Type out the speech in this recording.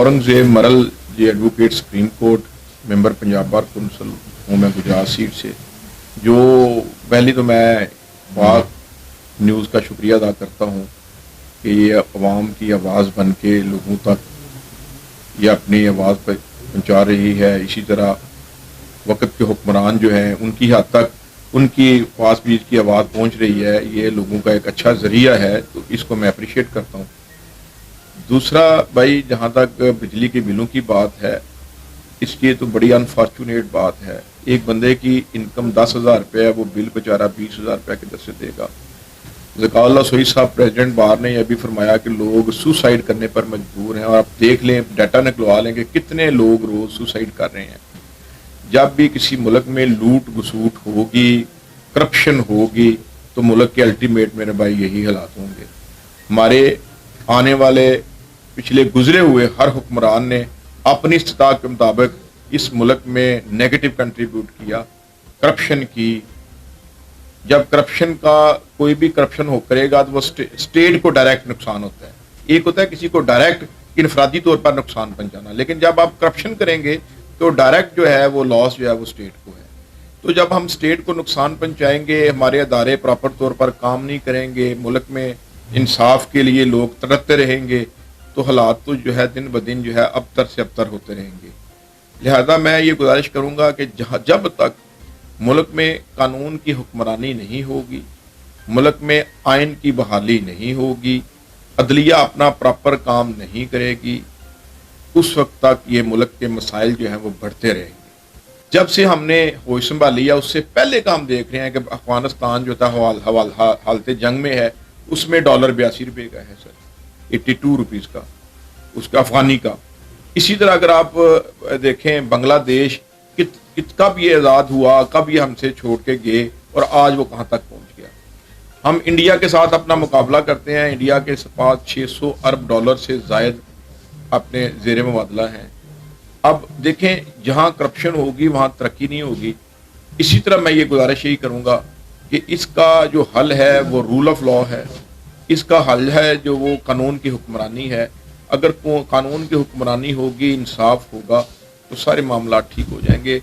औरंगजेब मरल ji advocate supreme court member Punjab bar council हूँ मैं गुजरात सीट से। जो पहली तो मैं पाक न्यूज़ का शुक्रिया अदा करता हूँ कि ये अवाम की आवाज़ बन के लोगों तक ये अपनी आवाज़ पहुँचा रही है। इसी तरह वक़्त के हुक्मरान जो हैं उनकी हद तक उनकी पास भी इसकी आवाज़ पहुँच रही है। ये लोगों का एक अच्छा ज़रिया है, तो इसको मैं अप्रिशिएट करता हूँ। दूसरा भाई, जहाँ तक बिजली के बिलों की बात है, इसकी तो बड़ी अनफॉर्चुनेट बात है। एक बंदे की इनकम 10,000 रुपये है, वो बिल बेचारा 20,000 रुपये किधर से देगा। ज़काउल्लाह सोई साहब प्रेसिडेंट बार ने यह भी फरमाया कि लोग सुसाइड करने पर मजबूर हैं, और आप देख लें, डाटा निकलवा लें कि कितने लोग रोज़ सुसाइड कर रहे हैं। जब भी किसी मुल्क में लूट घसूट होगी, करप्शन होगी, तो मुल्क के अल्टीमेट मेरे भाई यही हालात होंगे। हमारे आने वाले पिछले गुजरे हुए हर हुक्मरान ने अपनी इस्तिताअत के मुताबिक इस मुल्क में नेगेटिव कंट्रीब्यूट किया, करप्शन की। जब करप्शन का कोई भी करप्शन हो करेगा तो वो स्टेट को डायरेक्ट नुकसान होता है। एक होता है किसी को डायरेक्ट इनफरादी तौर पर नुकसान पहुंचाना, लेकिन जब आप करप्शन करेंगे तो डायरेक्ट जो है वो लॉस जो है वो स्टेट को है। तो जब हम स्टेट को नुकसान पहुंचाएंगे, हमारे अदारे प्रॉपर तौर पर काम नहीं करेंगे, मुल्क में इंसाफ के लिए लोग तड़पते रहेंगे, तो हालात तो जो है दिन ब दिन जो है अबतर से अबतर होते रहेंगे। लिहाजा मैं ये गुजारिश करूँगा कि जब तक मुल्क में कानून की हुक्मरानी नहीं होगी, मुल्क में आइन की बहाली नहीं होगी, अदलिया अपना प्रॉपर काम नहीं करेगी, उस वक्त तक ये मुल्क के मसाइल जो हैं वो बढ़ते रहेंगे। जब से हमने होश संभाली है, उससे पहले का हम देख रहे हैं कि अफगानिस्तान जो था हालत जंग में है, उसमें डॉलर 82 रुपये का है सर, 82 रुपीज़ का, उसका अफगानी का। इसी तरह अगर आप देखें बांग्लादेश कब ये आज़ाद हुआ, कब ये हमसे छोड़ के गए और आज वो कहाँ तक पहुँच गया। हम इंडिया के साथ अपना मुकाबला करते हैं, इंडिया के पास 600 अरब डॉलर से ज़ायद अपने ज़ेर मुबादला हैं। अब देखें, जहाँ करप्शन होगी वहाँ तरक्की नहीं होगी। इसी तरह मैं ये गुजारिश यही करूँगा कि इसका जो हल है वो रूल ऑफ लॉ है, इसका हल है जो वो कानून की हुक्मरानी है। अगर कानून की हुक्मरानी होगी, इंसाफ होगा, तो सारे मामला ठीक हो जाएंगे।